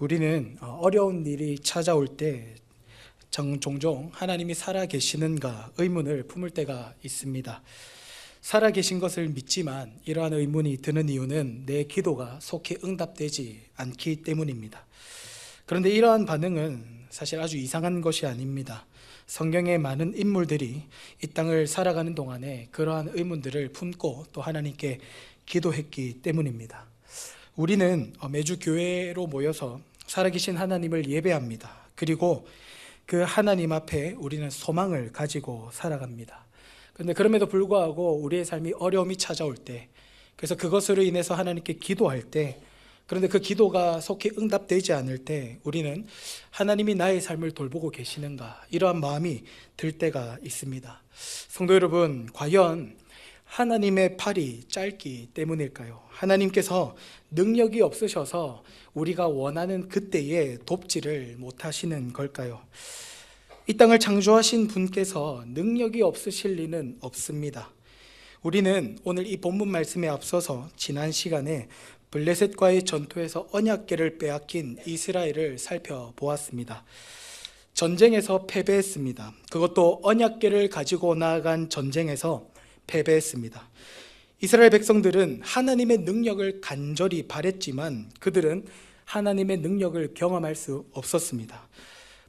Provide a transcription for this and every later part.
우리는 어려운 일이 찾아올 때 종종 하나님이 살아계시는가 의문을 품을 때가 있습니다. 살아계신 것을 믿지만 이러한 의문이 드는 이유는 내 기도가 속히 응답되지 않기 때문입니다. 그런데 이러한 반응은 사실 아주 이상한 것이 아닙니다. 성경의 많은 인물들이 이 땅을 살아가는 동안에 그러한 의문들을 품고 또 하나님께 기도했기 때문입니다. 우리는 매주 교회로 모여서 살아계신 하나님을 예배합니다. 그리고 그 하나님 앞에 우리는 소망을 가지고 살아갑니다. 그런데 그럼에도 불구하고 우리의 삶이 어려움이 찾아올 때, 그래서 그것으로 인해서 하나님께 기도할 때, 그런데 그 기도가 속히 응답되지 않을 때 우리는 하나님이 나의 삶을 돌보고 계시는가, 이러한 마음이 들 때가 있습니다. 성도 여러분, 과연 하나님의 팔이 짧기 때문일까요? 하나님께서 능력이 없으셔서 우리가 원하는 그때에 돕지를 못하시는 걸까요? 이 땅을 창조하신 분께서 능력이 없으실 리는 없습니다. 우리는 오늘 이 본문 말씀에 앞서서 지난 시간에 블레셋과의 전투에서 언약궤를 빼앗긴 이스라엘을 살펴보았습니다. 전쟁에서 패배했습니다. 그것도 언약궤를 가지고 나아간 전쟁에서 패배했습니다. 이스라엘 백성들은 하나님의 능력을 간절히 바랬지만 그들은 하나님의 능력을 경험할 수 없었습니다.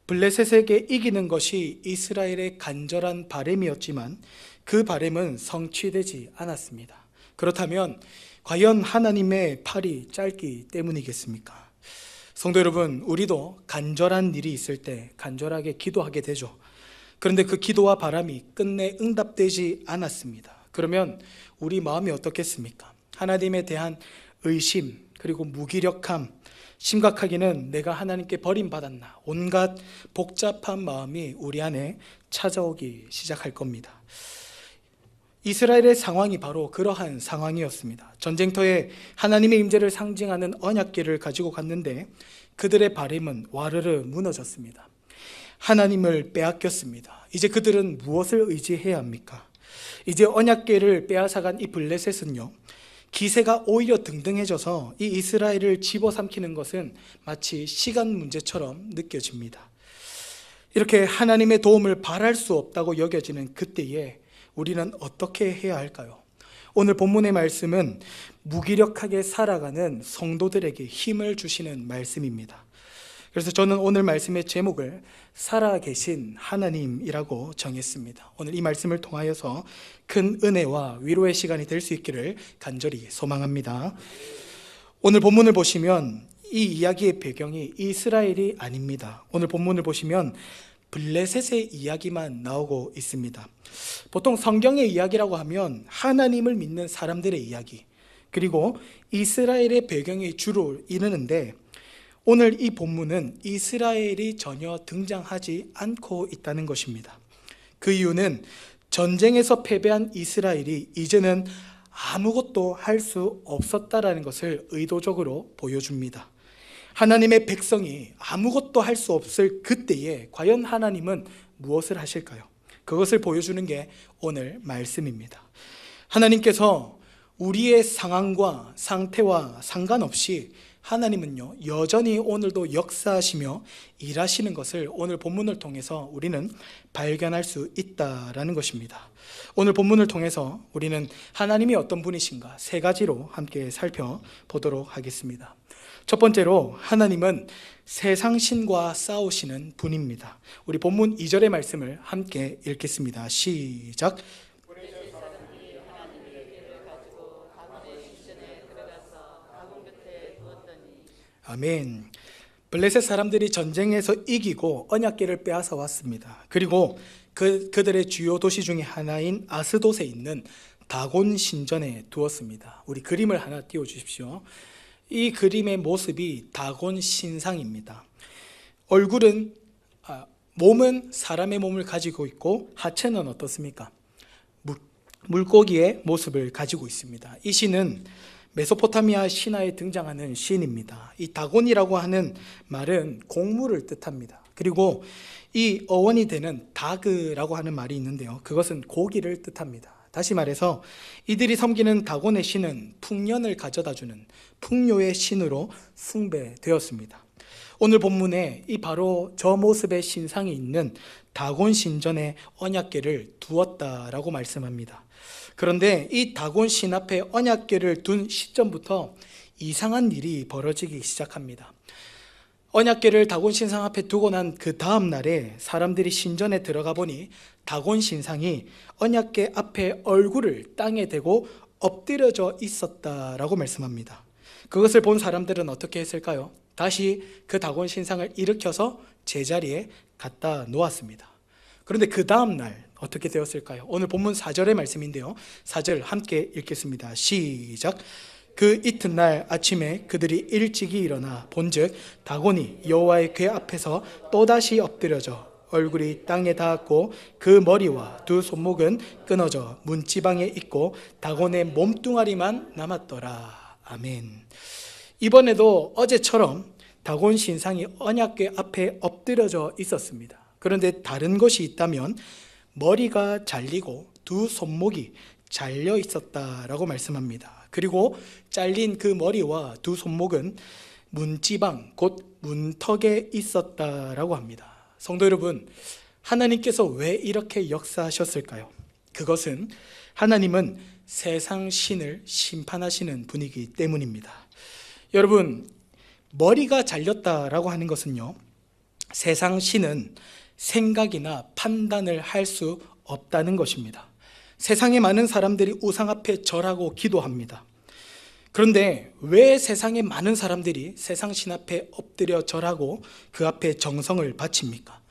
블레셋에게 이기는 것이 이스라엘의 간절한 바램이었지만 그 바램은 성취되지 않았습니다. 그렇다면 과연 하나님의 팔이 짧기 때문이겠습니까? 성도 여러분, 우리도 간절한 일이 있을 때 간절하게 기도하게 되죠. 그런데 그 기도와 바람이 끝내 응답되지 않았습니다. 그러면 우리 마음이 어떻겠습니까? 하나님에 대한 의심, 그리고 무기력함, 심각하게는 내가 하나님께 버림받았나, 온갖 복잡한 마음이 우리 안에 찾아오기 시작할 겁니다. 이스라엘의 상황이 바로 그러한 상황이었습니다. 전쟁터에 하나님의 임재를 상징하는 언약궤를 가지고 갔는데 그들의 바램은 와르르 무너졌습니다. 하나님을 빼앗겼습니다. 이제 그들은 무엇을 의지해야 합니까? 이제 언약궤를 빼앗아간 이 블레셋은요, 기세가 오히려 등등해져서 이 이스라엘을 집어삼키는 것은 마치 시간 문제처럼 느껴집니다. 이렇게 하나님의 도움을 바랄 수 없다고 여겨지는 그때에 우리는 어떻게 해야 할까요? 오늘 본문의 말씀은 무기력하게 살아가는 성도들에게 힘을 주시는 말씀입니다. 그래서 저는 오늘 말씀의 제목을 살아계신 하나님이라고 정했습니다. 오늘 이 말씀을 통하여서 큰 은혜와 위로의 시간이 될 수 있기를 간절히 소망합니다. 오늘 본문을 보시면 이 이야기의 배경이 이스라엘이 아닙니다. 오늘 본문을 보시면 블레셋의 이야기만 나오고 있습니다. 보통 성경의 이야기라고 하면 하나님을 믿는 사람들의 이야기, 그리고 이스라엘의 배경이 주로 이르는데 오늘 이 본문은 이스라엘이 전혀 등장하지 않고 있다는 것입니다. 그 이유는 전쟁에서 패배한 이스라엘이 이제는 아무것도 할 수 없었다라는 것을 의도적으로 보여줍니다. 하나님의 백성이 아무것도 할 수 없을 그때에 과연 하나님은 무엇을 하실까요? 그것을 보여주는 게 오늘 말씀입니다. 하나님께서 우리의 상황과 상태와 상관없이 하나님은요, 여전히 오늘도 역사하시며 일하시는 것을 오늘 본문을 통해서 우리는 발견할 수 있다라는 것입니다. 오늘 본문을 통해서 우리는 하나님이 어떤 분이신가 세 가지로 함께 살펴보도록 하겠습니다. 첫 번째로, 하나님은 세상 신과 싸우시는 분입니다. 우리 본문 2절의 말씀을 함께 읽겠습니다. 시작. 아멘. 블레셋 사람들이 전쟁에서 이기고 언약궤를 빼앗아 왔습니다. 그리고 그들의 주요 도시 중에 하나인 아스돗에 있는 다곤 신전에 두었습니다. 우리 그림을 하나 띄워 주십시오. 이 그림의 모습이 다곤 신상입니다. 몸은 사람의 몸을 가지고 있고 하체는 어떻습니까? 물고기의 모습을 가지고 있습니다. 이 신은 메소포타미아 신화에 등장하는 신입니다. 이 다곤이라고 하는 말은 곡물을 뜻합니다. 그리고 이 어원이 되는 다그라고 하는 말이 있는데요, 그것은 고기를 뜻합니다. 다시 말해서 이들이 섬기는 다곤의 신은 풍년을 가져다주는 풍요의 신으로 숭배되었습니다. 오늘 본문에 이 바로 저 모습의 신상이 있는 다곤 신전에 언약궤를 두었다라고 말씀합니다. 그런데 이 다곤 신 앞에 언약궤를 둔 시점부터 이상한 일이 벌어지기 시작합니다. 언약궤를 다곤 신상 앞에 두고 난 그 다음 날에 사람들이 신전에 들어가 보니 다곤 신상이 언약궤 앞에 얼굴을 땅에 대고 엎드려져 있었다라고 말씀합니다. 그것을 본 사람들은 어떻게 했을까요? 다시 그 다곤 신상을 일으켜서 제자리에 갖다 놓았습니다. 그런데 그 다음 날 어떻게 되었을까요? 오늘 본문 4절의 말씀인데요, 4절 함께 읽겠습니다. 시작. 그 이튿날 아침에 그들이 일찍이 일어나 본즉 다곤이 여호와의 궤 앞에서 또다시 엎드려져 얼굴이 땅에 닿았고 그 머리와 두 손목은 끊어져 문지방에 있고 다곤의 몸뚱아리만 남았더라. 아멘. 이번에도 어제처럼 다곤 신상이 언약궤 앞에 엎드려져 있었습니다. 그런데 다른 것이 있다면 머리가 잘리고 두 손목이 잘려 있었다라고 말씀합니다. 그리고 잘린 그 머리와 두 손목은 문지방 곧 문턱에 있었다라고 합니다. 성도 여러분, 하나님께서 왜 이렇게 역사하셨을까요? 그것은 하나님은 세상 신을 심판하시는 분이기 때문입니다. 여러분, 머리가 잘렸다라고 하는 것은요, 세상 신은 생각이나 판단을 할 수 없다는 것입니다. 세상에 많은 사람들이 우상 앞에 절하고 기도합니다. 그런데 왜 세상에 많은 사람들이 세상 신 앞에 엎드려 절하고 그 앞에 정성을 바칩니까?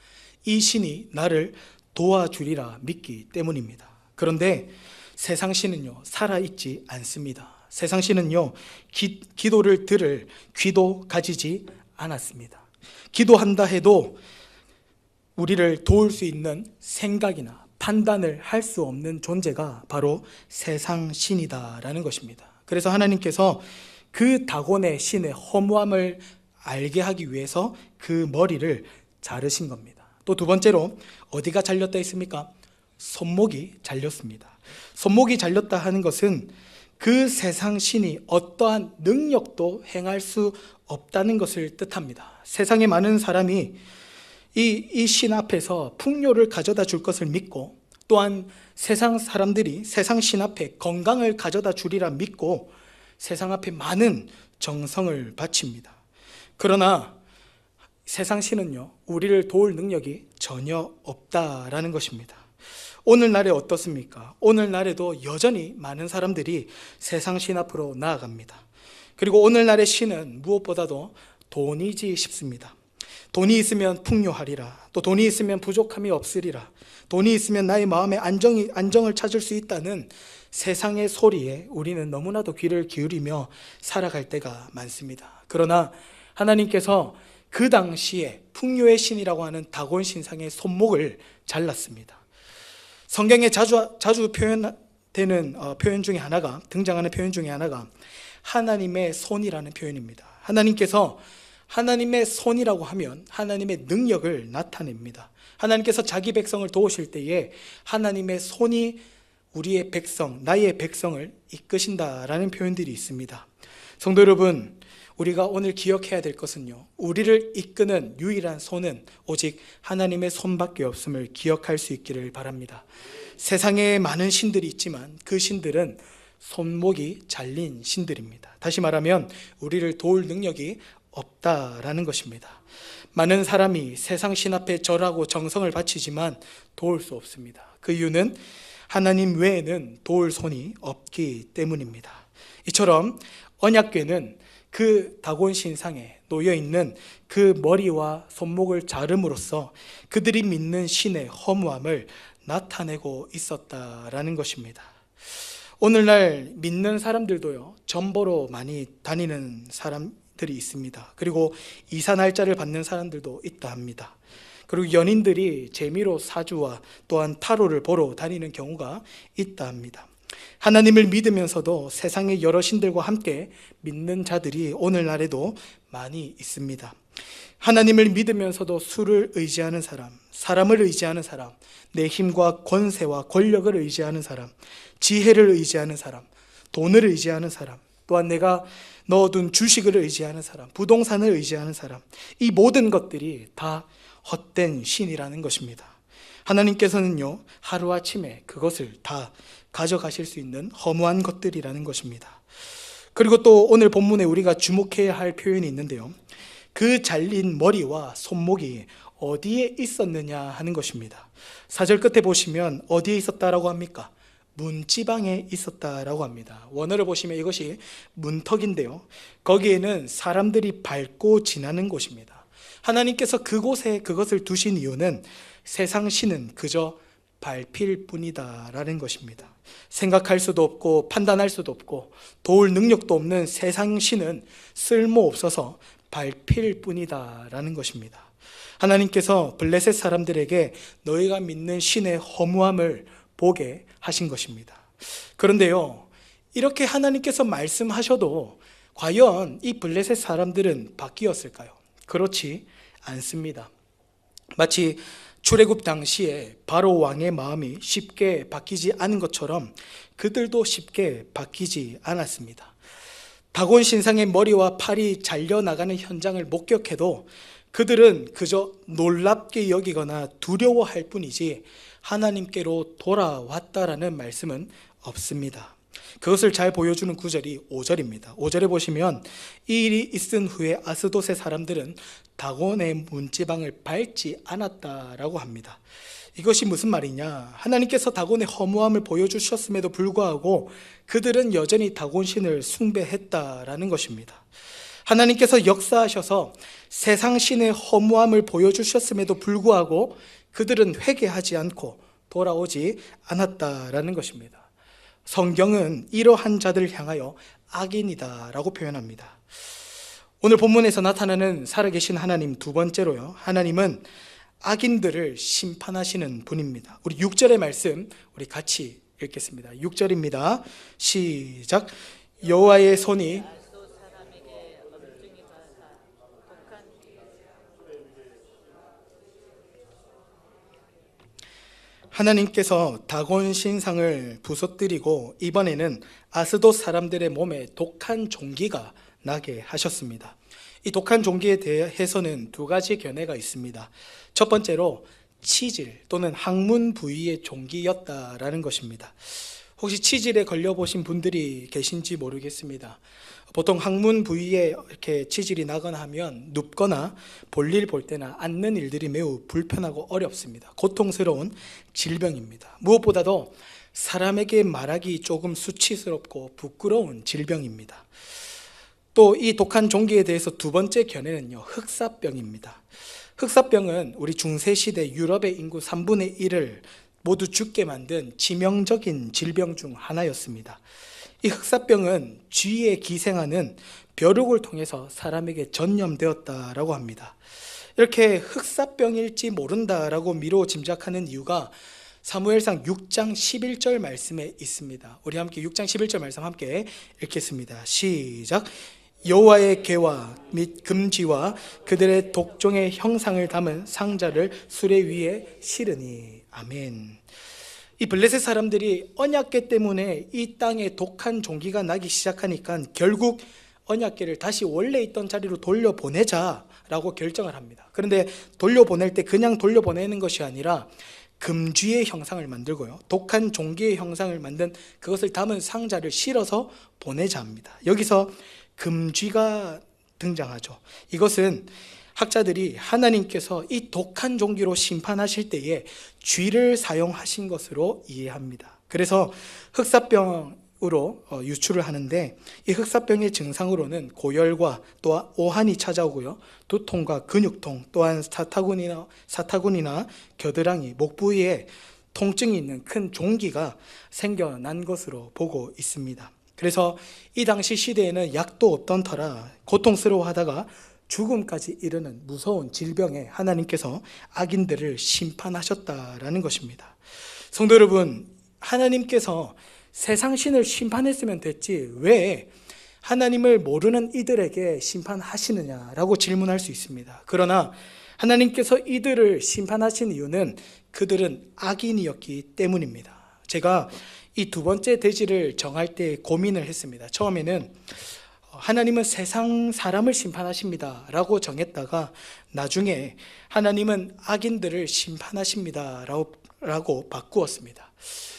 이 신이 나를 도와주리라 믿기 때문입니다. 그런데 세상 신은요, 살아있지 않습니다. 세상 신은요, 기도를 들을 귀도 가지지 않았습니다. 기도한다 해도 우리를 도울 수 있는 생각이나 판단을 할 수 없는 존재가 바로 세상 신이다라는 것입니다. 그래서 하나님께서 그 다곤의 신의 허무함을 알게 하기 위해서 그 머리를 자르신 겁니다. 또 두 번째로 어디가 잘렸다 했습니까? 손목이 잘렸습니다. 손목이 잘렸다 하는 것은 그 세상 신이 어떠한 능력도 행할 수 없다는 것을 뜻합니다. 세상에 많은 사람이 이 신 앞에서 풍요를 가져다 줄 것을 믿고, 또한 세상 사람들이 세상 신 앞에 건강을 가져다 주리라 믿고 세상 앞에 많은 정성을 바칩니다. 그러나 세상 신은요, 우리를 도울 능력이 전혀 없다라는 것입니다. 오늘날에 어떻습니까? 오늘날에도 여전히 많은 사람들이 세상 신 앞으로 나아갑니다. 그리고 오늘날의 신은 무엇보다도 돈이지 싶습니다. 돈이 있으면 풍요하리라, 또 돈이 있으면 부족함이 없으리라, 돈이 있으면 나의 마음에 안정을 찾을 수 있다는 세상의 소리에 우리는 너무나도 귀를 기울이며 살아갈 때가 많습니다. 그러나 하나님께서 그 당시에 풍요의 신이라고 하는 다곤 신상의 손목을 잘랐습니다. 성경에 자주 표현되는 표현 중에 하나가, 등장하는 표현 중에 하나가 하나님의 손이라는 표현입니다. 하나님께서 하나님의 손이라고 하면 하나님의 능력을 나타냅니다. 하나님께서 자기 백성을 도우실 때에 하나님의 손이 우리의 백성, 나의 백성을 이끄신다라는 표현들이 있습니다. 성도 여러분, 우리가 오늘 기억해야 될 것은요, 우리를 이끄는 유일한 손은 오직 하나님의 손밖에 없음을 기억할 수 있기를 바랍니다. 세상에 많은 신들이 있지만 그 신들은 손목이 잘린 신들입니다. 다시 말하면 우리를 도울 능력이 없다라는 것입니다. 많은 사람이 세상 신 앞에 절하고 정성을 바치지만 도울 수 없습니다. 그 이유는 하나님 외에는 도울 손이 없기 때문입니다. 이처럼 언약궤는 그 다곤 신상에 놓여있는 그 머리와 손목을 자름으로써 그들이 믿는 신의 허무함을 나타내고 있었다라는 것입니다. 오늘날 믿는 사람들도요, 점보로 많이 다니는 사람들이 있습니다. 그리고 이사 날짜를 받는 사람들도 있다 합니다. 그리고 연인들이 재미로 사주와 또한 타로를 보러 다니는 경우가 있다 합니다. 하나님을 믿으면서도 세상의 여러 신들과 함께 믿는 자들이 오늘날에도 많이 있습니다. 하나님을 믿으면서도 수를 의지하는 사람, 사람을 의지하는 사람, 내 힘과 권세와 권력을 의지하는 사람, 지혜를 의지하는 사람, 돈을 의지하는 사람, 또한 내가 넣어둔 주식을 의지하는 사람, 부동산을 의지하는 사람, 이 모든 것들이 다 헛된 신이라는 것입니다. 하나님께서는요, 하루아침에 그것을 다 가져가실 수 있는 허무한 것들이라는 것입니다. 그리고 또 오늘 본문에 우리가 주목해야 할 표현이 있는데요, 그 잘린 머리와 손목이 어디에 있었느냐 하는 것입니다. 4절 끝에 보시면 어디에 있었다라고 합니까? 문지방에 있었다라고 합니다. 원어를 보시면 이것이 문턱인데요, 거기에는 사람들이 밟고 지나는 곳입니다. 하나님께서 그곳에 그것을 두신 이유는 세상 신은 그저 밟힐 뿐이다 라는 것입니다. 생각할 수도 없고 판단할 수도 없고 도울 능력도 없는 세상 신은 쓸모없어서 밟힐 뿐이다 라는 것입니다. 하나님께서 블레셋 사람들에게 너희가 믿는 신의 허무함을 보게 하신 것입니다. 그런데요, 이렇게 하나님께서 말씀하셔도 과연 이 블레셋 사람들은 바뀌었을까요? 그렇지 않습니다. 마치 출애굽 당시에 바로 왕의 마음이 쉽게 바뀌지 않은 것처럼 그들도 쉽게 바뀌지 않았습니다. 다곤 신상의 머리와 팔이 잘려나가는 현장을 목격해도 그들은 그저 놀랍게 여기거나 두려워할 뿐이지 하나님께로 돌아왔다라는 말씀은 없습니다. 그것을 잘 보여주는 구절이 5절입니다. 5절에 보시면 이 일이 있은 후에 아스돗의 사람들은 다곤의 문지방을 밟지 않았다라고 합니다. 이것이 무슨 말이냐? 하나님께서 다곤의 허무함을 보여주셨음에도 불구하고 그들은 여전히 다곤 신을 숭배했다라는 것입니다. 하나님께서 역사하셔서 세상 신의 허무함을 보여주셨음에도 불구하고 그들은 회개하지 않고 돌아오지 않았다라는 것입니다. 성경은 이러한 자들을 향하여 악인이다라고 표현합니다. 오늘 본문에서 나타나는 살아계신 하나님, 두 번째로요, 하나님은 악인들을 심판하시는 분입니다. 우리 6절의 말씀 우리 같이 읽겠습니다. 6절입니다. 시작. 여호와의 손이 하나님께서 다곤 신상을 부서뜨리고 이번에는 아스돗 사람들의 몸에 독한 종기가 나게 하셨습니다. 이 독한 종기에 대해서는 두 가지 견해가 있습니다. 첫 번째로 치질 또는 항문 부위의 종기였다라는 것입니다. 혹시 치질에 걸려보신 분들이 계신지 모르겠습니다. 보통 항문 부위에 이렇게 치질이 나거나 하면 눕거나 볼일 볼 때나 앉는 일들이 매우 불편하고 어렵습니다. 고통스러운 질병입니다. 무엇보다도 사람에게 말하기 조금 수치스럽고 부끄러운 질병입니다. 또 이 독한 종기에 대해서 두 번째 견해는요, 흑사병입니다. 흑사병은 우리 중세시대 유럽의 인구 3분의 1을 모두 죽게 만든 치명적인 질병 중 하나였습니다. 이 흑사병은 쥐에 기생하는 벼룩을 통해서 사람에게 전염되었다라고 합니다. 이렇게 흑사병일지 모른다라고 미루어 짐작하는 이유가 사무엘상 6장 11절 말씀에 있습니다. 우리 함께 6장 11절 말씀 함께 읽겠습니다. 시작. 여호와의 궤와 및 금지와 그들의 독종의 형상을 담은 상자를 수레 위에 실으니. 아멘. 이 블레셋 사람들이 언약궤 때문에 이 땅에 독한 종기가 나기 시작하니까 결국 언약궤를 다시 원래 있던 자리로 돌려보내자라고 결정을 합니다. 그런데 돌려보낼 때 그냥 돌려보내는 것이 아니라 금쥐의 형상을 만들고요, 독한 종기의 형상을 만든 그것을 담은 상자를 실어서 보내자 합니다. 여기서 금쥐가 등장하죠. 이것은 학자들이 하나님께서 이 독한 종기로 심판하실 때에 쥐를 사용하신 것으로 이해합니다. 그래서 흑사병으로 유추를 하는데, 이 흑사병의 증상으로는 고열과 또한 오한이 찾아오고요, 두통과 근육통, 또한 사타구니나 겨드랑이, 목 부위에 통증이 있는 큰 종기가 생겨난 것으로 보고 있습니다. 그래서 이 당시 시대에는 약도 없던 터라 고통스러워하다가 죽음까지 이르는 무서운 질병에 하나님께서 악인들을 심판하셨다라는 것입니다. 성도 여러분, 하나님께서 세상 신을 심판했으면 됐지 왜 하나님을 모르는 이들에게 심판하시느냐라고 질문할 수 있습니다. 그러나 하나님께서 이들을 심판하신 이유는 그들은 악인이었기 때문입니다. 제가 이 두 번째 대지를 정할 때 고민을 했습니다. 처음에는 하나님은 세상 사람을 심판하십니다 라고 정했다가 나중에 하나님은 악인들을 심판하십니다 라고 바꾸었습니다.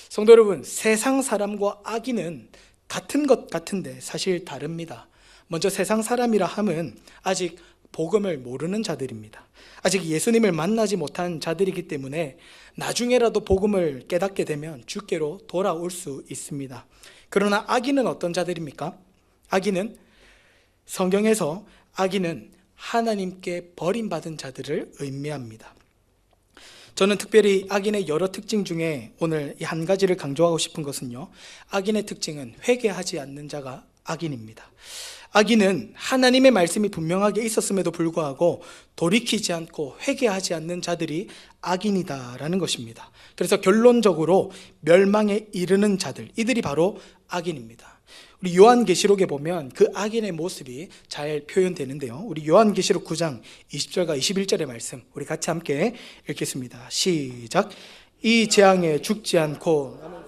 성도 여러분, 세상 사람과 악인은 같은 것 같은데 사실 다릅니다. 먼저 세상 사람이라 함은 아직 복음을 모르는 자들입니다. 아직 예수님을 만나지 못한 자들이기 때문에 나중에라도 복음을 깨닫게 되면 주께로 돌아올 수 있습니다. 그러나 악인은 어떤 자들입니까? 악인은 성경에서 악인은 하나님께 버림받은 자들을 의미합니다. 저는 특별히 악인의 여러 특징 중에 오늘 이 한 가지를 강조하고 싶은 것은요, 악인의 특징은 회개하지 않는 자가 악인입니다. 악인은 하나님의 말씀이 분명하게 있었음에도 불구하고 돌이키지 않고 회개하지 않는 자들이 악인이다라는 것입니다. 그래서 결론적으로 멸망에 이르는 자들, 이들이 바로 악인입니다. 우리 요한계시록에 보면 그 악인의 모습이 잘 표현되는데요, 우리 요한계시록 9장 20절과 21절의 말씀 우리 같이 함께 읽겠습니다. 시작. 이 재앙에 죽지 않고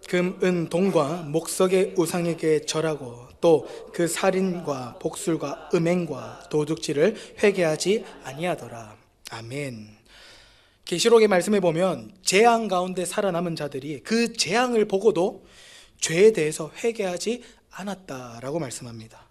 금, 은, 동과 목석의 우상에게 절하고 또 그 살인과 복술과 음행과 도둑질을 회개하지 아니하더라. 아멘. 계시록의 말씀에 보면 재앙 가운데 살아남은 자들이 그 재앙을 보고도 죄에 대해서 회개하지 않았다라고 말씀합니다.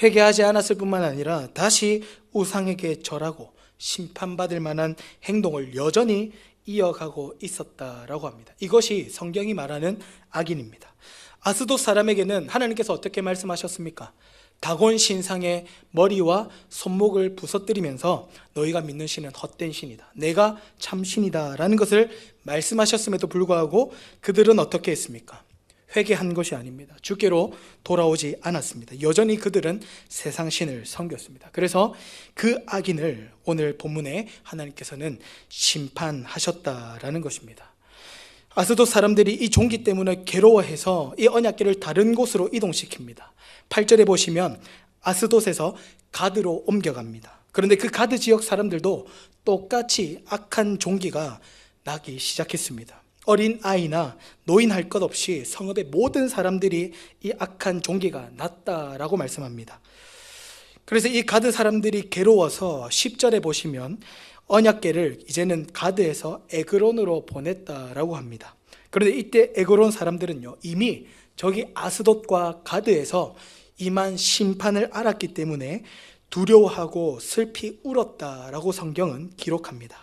회개하지 않았을 뿐만 아니라 다시 우상에게 절하고 심판받을 만한 행동을 여전히 이어가고 있었다라고 합니다. 이것이 성경이 말하는 악인입니다. 아스돗 사람에게는 하나님께서 어떻게 말씀하셨습니까? 다곤 신상의 머리와 손목을 부서뜨리면서 너희가 믿는 신은 헛된 신이다, 내가 참 신이다 라는 것을 말씀하셨음에도 불구하고 그들은 어떻게 했습니까? 회개한 것이 아닙니다. 주께로 돌아오지 않았습니다. 여전히 그들은 세상 신을 섬겼습니다. 그래서 그 악인을 오늘 본문에 하나님께서는 심판하셨다라는 것입니다. 아스돗 사람들이 이 종기 때문에 괴로워해서 이 언약궤를 다른 곳으로 이동시킵니다. 8절에 보시면 아스돗에서 가드로 옮겨갑니다. 그런데 그 가드 지역 사람들도 똑같이 악한 종기가 나기 시작했습니다. 어린 아이나 노인 할 것 없이 성읍의 모든 사람들이 이 악한 종기가 났다라고 말씀합니다. 그래서 이 가드 사람들이 괴로워서 10절에 보시면 언약궤를 이제는 가드에서 에그론으로 보냈다라고 합니다. 그런데 이때 에그론 사람들은요, 이미 저기 아스돗과 가드에서 임한 심판을 알았기 때문에 두려워하고 슬피 울었다라고 성경은 기록합니다.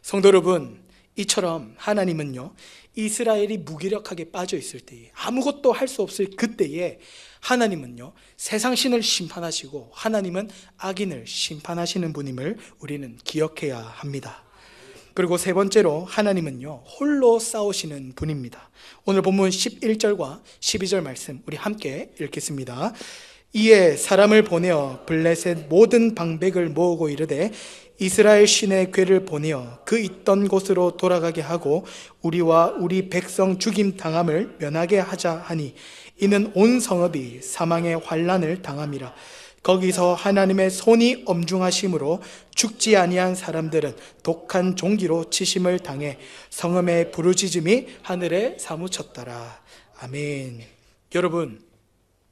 성도 여러분, 이처럼 하나님은요, 이스라엘이 무기력하게 빠져 있을 때에, 아무것도 할 수 없을 그때에 하나님은요, 세상 신을 심판하시고 하나님은 악인을 심판하시는 분임을 우리는 기억해야 합니다. 그리고 세 번째로 하나님은요, 홀로 싸우시는 분입니다. 오늘 본문 11절과 12절 말씀 우리 함께 읽겠습니다. 이에 사람을 보내어 블레셋 모든 방백을 모으고 이르되 이스라엘 신의 궤를 보내어 그 있던 곳으로 돌아가게 하고 우리와 우리 백성 죽임 당함을 면하게 하자 하니 이는 온 성읍이 사망의 환난을 당함이라. 거기서 하나님의 손이 엄중하심으로 죽지 아니한 사람들은 독한 종기로 치심을 당해 성읍의 부르짖음이 하늘에 사무쳤더라. 아멘. 여러분,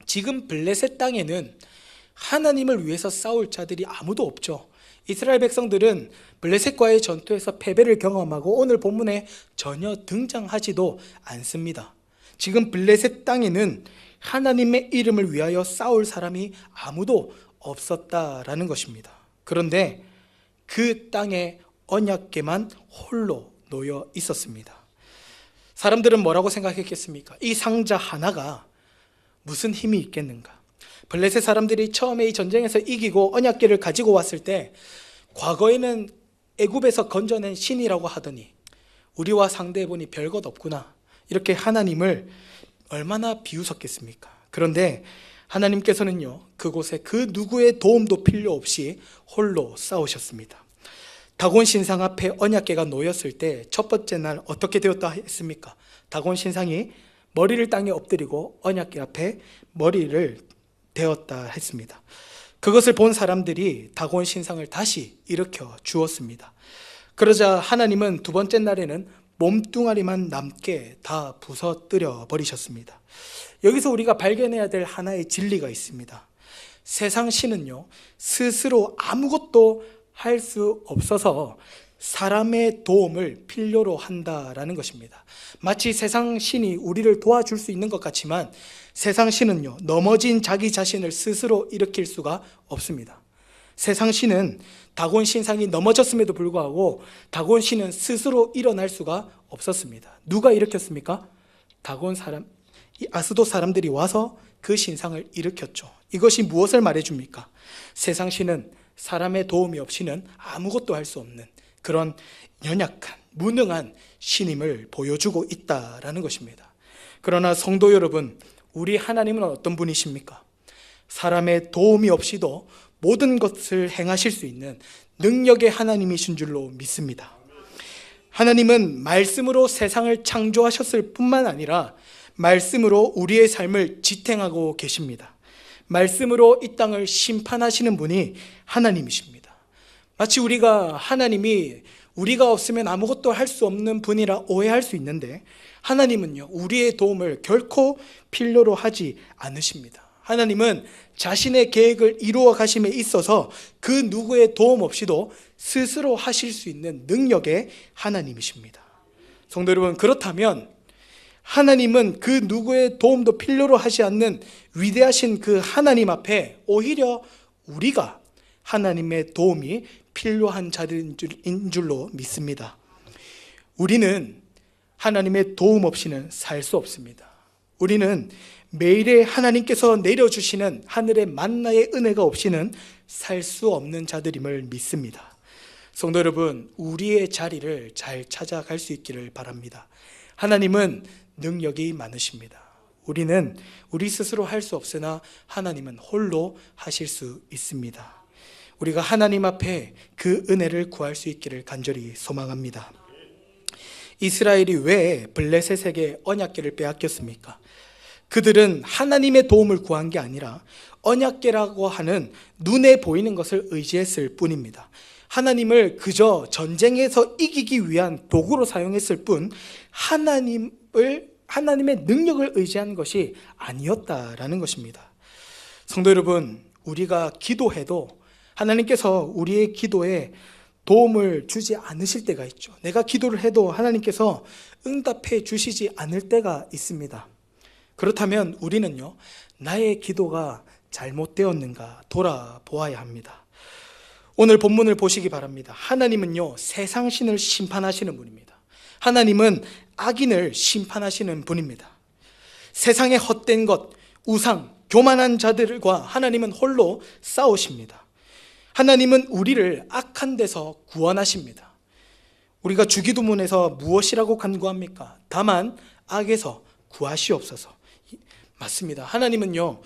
지금 블레셋 땅에는 하나님을 위해서 싸울 자들이 아무도 없죠. 이스라엘 백성들은 블레셋과의 전투에서 패배를 경험하고 오늘 본문에 전혀 등장하지도 않습니다. 지금 블레셋 땅에는 하나님의 이름을 위하여 싸울 사람이 아무도 없었다라는 것입니다. 그런데 그 땅에 언약궤만 홀로 놓여 있었습니다. 사람들은 뭐라고 생각했겠습니까? 이 상자 하나가 무슨 힘이 있겠는가? 블레셋 사람들이 처음에 이 전쟁에서 이기고 언약궤를 가지고 왔을 때 과거에는 애굽에서 건져낸 신이라고 하더니 우리와 상대해보니 별것 없구나, 이렇게 하나님을 얼마나 비웃었겠습니까? 그런데 하나님께서는요, 그곳에 그 누구의 도움도 필요 없이 홀로 싸우셨습니다. 다곤 신상 앞에 언약궤가 놓였을 때 첫 번째 날 어떻게 되었다 했습니까? 다곤 신상이 머리를 땅에 엎드리고 언약궤 앞에 머리를 대었다 했습니다. 그것을 본 사람들이 다곤 신상을 다시 일으켜 주었습니다. 그러자 하나님은 두 번째 날에는 몸뚱아리만 남게 다 부서뜨려 버리셨습니다. 여기서 우리가 발견해야 될 하나의 진리가 있습니다. 세상 신은요, 스스로 아무것도 할 수 없어서 사람의 도움을 필요로 한다라는 것입니다. 마치 세상 신이 우리를 도와줄 수 있는 것 같지만 세상 신은요, 넘어진 자기 자신을 스스로 일으킬 수가 없습니다. 세상 신은 다곤 신상이 넘어졌음에도 불구하고 다곤 신은 스스로 일어날 수가 없었습니다. 누가 일으켰습니까? 아스돗 사람들이 와서 그 신상을 일으켰죠. 이것이 무엇을 말해줍니까? 세상 신은 사람의 도움이 없이는 아무것도 할 수 없는 그런 연약한, 무능한 신임을 보여주고 있다라는 것입니다. 그러나 성도 여러분, 우리 하나님은 어떤 분이십니까? 사람의 도움이 없이도 모든 것을 행하실 수 있는 능력의 하나님이신 줄로 믿습니다. 하나님은 말씀으로 세상을 창조하셨을 뿐만 아니라 말씀으로 우리의 삶을 지탱하고 계십니다. 말씀으로 이 땅을 심판하시는 분이 하나님이십니다. 마치 우리가 하나님이 우리가 없으면 아무것도 할 수 없는 분이라 오해할 수 있는데 하나님은요, 우리의 도움을 결코 필요로 하지 않으십니다. 하나님은 자신의 계획을 이루어 가심에 있어서 그 누구의 도움 없이도 스스로 하실 수 있는 능력의 하나님이십니다. 성도 여러분, 그렇다면 하나님은 그 누구의 도움도 필요로 하지 않는 위대하신 그 하나님 앞에 오히려 우리가 하나님의 도움이 필요한 자들인 줄로 믿습니다. 우리는 하나님의 도움 없이는 살 수 없습니다. 우리는 매일의 하나님께서 내려주시는 하늘의 만나의 은혜가 없이는 살 수 없는 자들임을 믿습니다. 성도 여러분, 우리의 자리를 잘 찾아갈 수 있기를 바랍니다. 하나님은 능력이 많으십니다. 우리는 우리 스스로 할 수 없으나 하나님은 홀로 하실 수 있습니다. 우리가 하나님 앞에 그 은혜를 구할 수 있기를 간절히 소망합니다. 이스라엘이 왜 블레셋에게 언약궤를 빼앗겼습니까? 그들은 하나님의 도움을 구한 게 아니라 언약궤라고 하는 눈에 보이는 것을 의지했을 뿐입니다. 하나님을 그저 전쟁에서 이기기 위한 도구로 사용했을 뿐 하나님의 능력을 의지한 것이 아니었다라는 것입니다. 성도 여러분, 우리가 기도해도 하나님께서 우리의 기도에 도움을 주지 않으실 때가 있죠. 내가 기도를 해도 하나님께서 응답해 주시지 않을 때가 있습니다. 그렇다면 우리는요, 나의 기도가 잘못되었는가 돌아보아야 합니다. 오늘 본문을 보시기 바랍니다. 하나님은요, 세상 신을 심판하시는 분입니다. 하나님은 악인을 심판하시는 분입니다. 세상의 헛된 것, 우상, 교만한 자들과 하나님은 홀로 싸우십니다. 하나님은 우리를 악한 데서 구원하십니다. 우리가 주기도문에서 무엇이라고 간구합니까? 다만 악에서 구하시옵소서. 맞습니다. 하나님은요,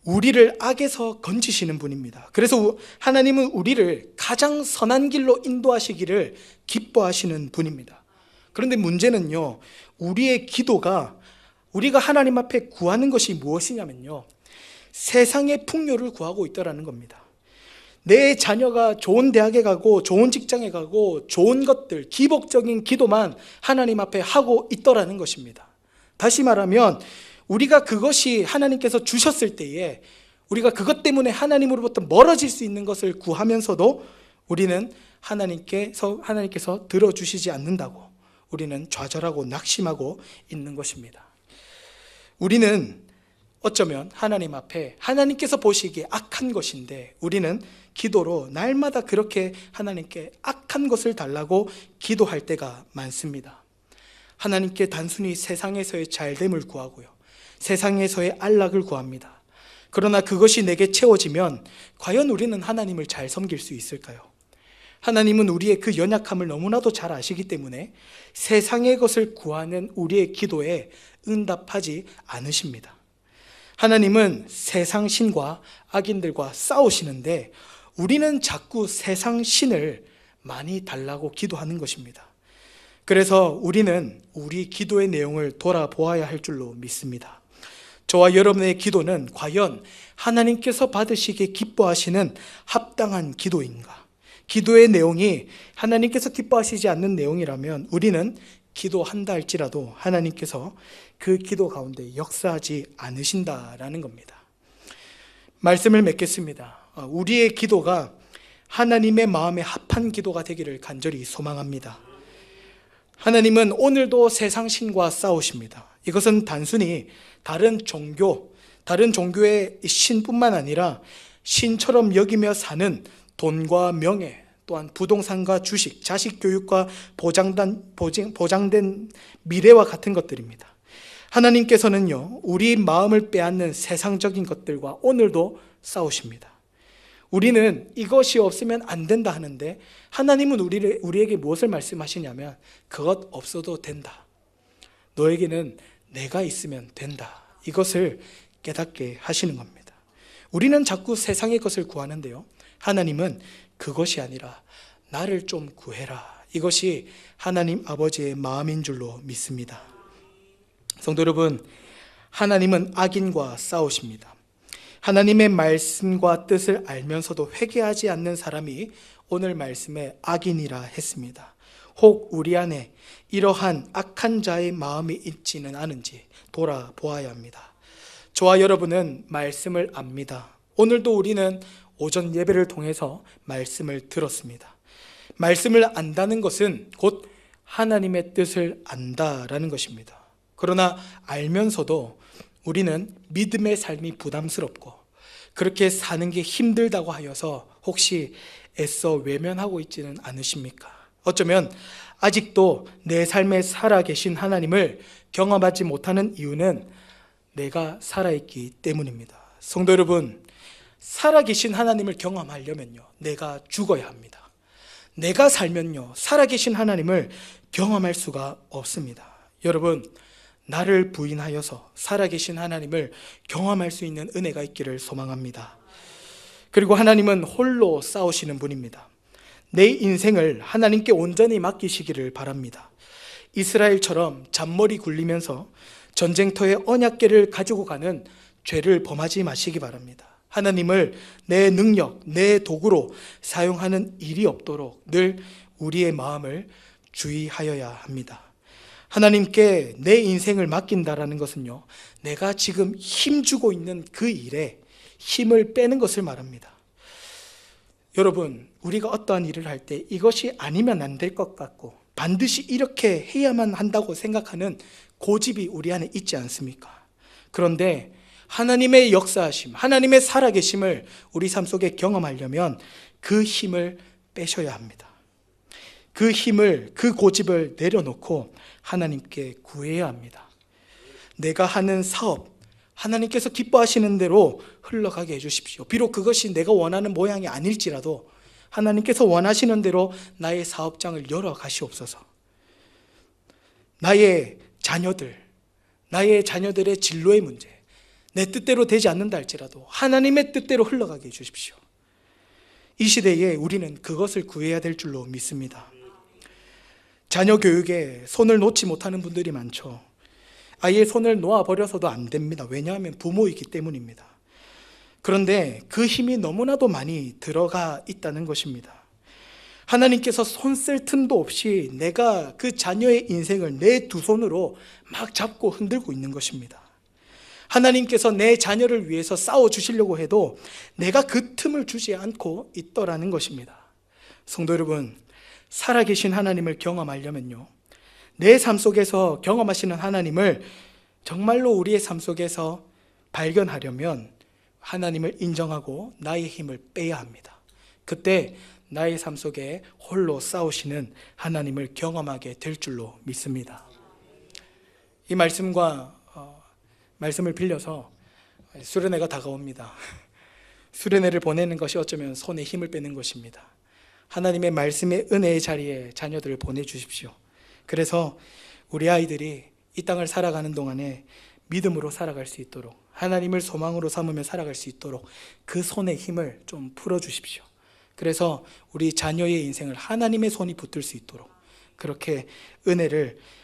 우리를 악에서 건지시는 분입니다. 그래서 하나님은 우리를 가장 선한 길로 인도하시기를 기뻐하시는 분입니다. 그런데 문제는요, 우리의 기도가 우리가 하나님 앞에 구하는 것이 무엇이냐면요, 세상의 풍요를 구하고 있다는 겁니다. 내 자녀가 좋은 대학에 가고 좋은 직장에 가고 좋은 것들, 기복적인 기도만 하나님 앞에 하고 있더라는 것입니다. 다시 말하면 우리가 그것이 하나님께서 주셨을 때에 우리가 그것 때문에 하나님으로부터 멀어질 수 있는 것을 구하면서도 우리는 하나님께서 들어주시지 않는다고 우리는 좌절하고 낙심하고 있는 것입니다. 우리는 어쩌면 하나님 앞에 하나님께서 보시기에 악한 것인데 우리는 기도로 날마다 그렇게 하나님께 악한 것을 달라고 기도할 때가 많습니다. 하나님께 단순히 세상에서의 잘됨을 구하고요, 세상에서의 안락을 구합니다. 그러나 그것이 내게 채워지면 과연 우리는 하나님을 잘 섬길 수 있을까요? 하나님은 우리의 그 연약함을 너무나도 잘 아시기 때문에 세상의 것을 구하는 우리의 기도에 응답하지 않으십니다. 하나님은 세상 신과 악인들과 싸우시는데 우리는 자꾸 세상 신을 많이 달라고 기도하는 것입니다. 그래서 우리는 우리 기도의 내용을 돌아보아야 할 줄로 믿습니다. 저와 여러분의 기도는 과연 하나님께서 받으시기에 기뻐하시는 합당한 기도인가? 기도의 내용이 하나님께서 기뻐하시지 않는 내용이라면 우리는 기도한다 할지라도 하나님께서 그 기도 가운데 역사하지 않으신다라는 겁니다. 말씀을 맺겠습니다. 우리의 기도가 하나님의 마음에 합한 기도가 되기를 간절히 소망합니다. 하나님은 오늘도 세상 신과 싸우십니다. 이것은 단순히 다른 종교의 신뿐만 아니라 신처럼 여기며 사는 돈과 명예, 또한 부동산과 주식, 자식 교육과 보장된 미래와 같은 것들입니다. 하나님께서는요, 우리 마음을 빼앗는 세상적인 것들과 오늘도 싸우십니다. 우리는 이것이 없으면 안 된다 하는데 하나님은 우리에게 무엇을 말씀하시냐면 그것 없어도 된다. 너에게는 내가 있으면 된다. 이것을 깨닫게 하시는 겁니다. 우리는 자꾸 세상의 것을 구하는데요, 하나님은 그것이 아니라 나를 좀 구해라. 이것이 하나님 아버지의 마음인 줄로 믿습니다. 성도 여러분, 하나님은 악인과 싸우십니다. 하나님의 말씀과 뜻을 알면서도 회개하지 않는 사람이 오늘 말씀에 악인이라 했습니다. 혹 우리 안에 이러한 악한 자의 마음이 있지는 않은지 돌아보아야 합니다. 저와 여러분은 말씀을 압니다. 오늘도 우리는 오전 예배를 통해서 말씀을 들었습니다. 말씀을 안다는 것은 곧 하나님의 뜻을 안다라는 것입니다. 그러나 알면서도 우리는 믿음의 삶이 부담스럽고 그렇게 사는 게 힘들다고 하여서 혹시 애써 외면하고 있지는 않으십니까? 어쩌면 아직도 내 삶에 살아계신 하나님을 경험하지 못하는 이유는 내가 살아있기 때문입니다. 성도 여러분, 살아계신 하나님을 경험하려면요, 내가 죽어야 합니다. 내가 살면요, 살아계신 하나님을 경험할 수가 없습니다. 여러분, 나를 부인하여서 살아계신 하나님을 경험할 수 있는 은혜가 있기를 소망합니다. 그리고 하나님은 홀로 싸우시는 분입니다. 내 인생을 하나님께 온전히 맡기시기를 바랍니다. 이스라엘처럼 잔머리 굴리면서 전쟁터에 언약궤를 가지고 가는 죄를 범하지 마시기 바랍니다. 하나님을 내 능력, 내 도구로 사용하는 일이 없도록 늘 우리의 마음을 주의하여야 합니다. 하나님께 내 인생을 맡긴다라는 것은요, 내가 지금 힘주고 있는 그 일에 힘을 빼는 것을 말합니다. 여러분, 우리가 어떠한 일을 할 때 이것이 아니면 안 될 것 같고 반드시 이렇게 해야만 한다고 생각하는 고집이 우리 안에 있지 않습니까? 그런데 하나님의 역사하심, 하나님의 살아계심을 우리 삶 속에 경험하려면 그 힘을 빼셔야 합니다. 그 힘을, 그 고집을 내려놓고 하나님께 구해야 합니다. 내가 하는 사업, 하나님께서 기뻐하시는 대로 흘러가게 해주십시오. 비록 그것이 내가 원하는 모양이 아닐지라도 하나님께서 원하시는 대로 나의 사업장을 열어 가시옵소서. 나의 자녀들의 진로의 문제, 내 뜻대로 되지 않는다 할지라도 하나님의 뜻대로 흘러가게 해주십시오. 이 시대에 우리는 그것을 구해야 될 줄로 믿습니다. 자녀 교육에 손을 놓지 못하는 분들이 많죠. 아예 손을 놓아버려서도 안 됩니다. 왜냐하면 부모이기 때문입니다. 그런데 그 힘이 너무나도 많이 들어가 있다는 것입니다. 하나님께서 손 쓸 틈도 없이 내가 그 자녀의 인생을 내 두 손으로 막 잡고 흔들고 있는 것입니다. 하나님께서 내 자녀를 위해서 싸워주시려고 해도 내가 그 틈을 주지 않고 있더라는 것입니다. 성도 여러분, 살아계신 하나님을 경험하려면요, 내 삶 속에서 경험하시는 하나님을 정말로 우리의 삶 속에서 발견하려면 하나님을 인정하고 나의 힘을 빼야 합니다. 그때 나의 삶 속에 홀로 싸우시는 하나님을 경험하게 될 줄로 믿습니다. 이 말씀을 빌려서 수련회가 다가옵니다. 수련회를 보내는 것이 어쩌면 손에 힘을 빼는 것입니다. 하나님의 말씀의 은혜의 자리에 자녀들을 보내주십시오. 그래서 우리 아이들이 이 땅을 살아가는 동안에 믿음으로 살아갈 수 있도록, 하나님을 소망으로 삼으며 살아갈 수 있도록 그 손의 힘을 좀 풀어주십시오. 그래서 우리 자녀의 인생을 하나님의 손이 붙들 수 있도록, 그렇게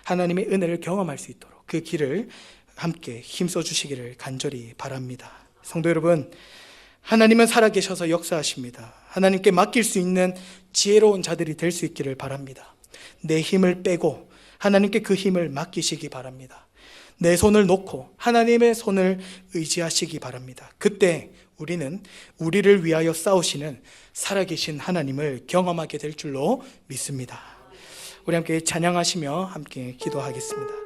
하나님의 은혜를 경험할 수 있도록 그 길을 함께 힘써 주시기를 간절히 바랍니다. 성도 여러분, 하나님은 살아계셔서 역사하십니다. 하나님께 맡길 수 있는 지혜로운 자들이 될 수 있기를 바랍니다. 내 힘을 빼고 하나님께 그 힘을 맡기시기 바랍니다. 내 손을 놓고 하나님의 손을 의지하시기 바랍니다. 그때 우리는 우리를 위하여 싸우시는 살아계신 하나님을 경험하게 될 줄로 믿습니다. 우리 함께 찬양하시며 함께 기도하겠습니다.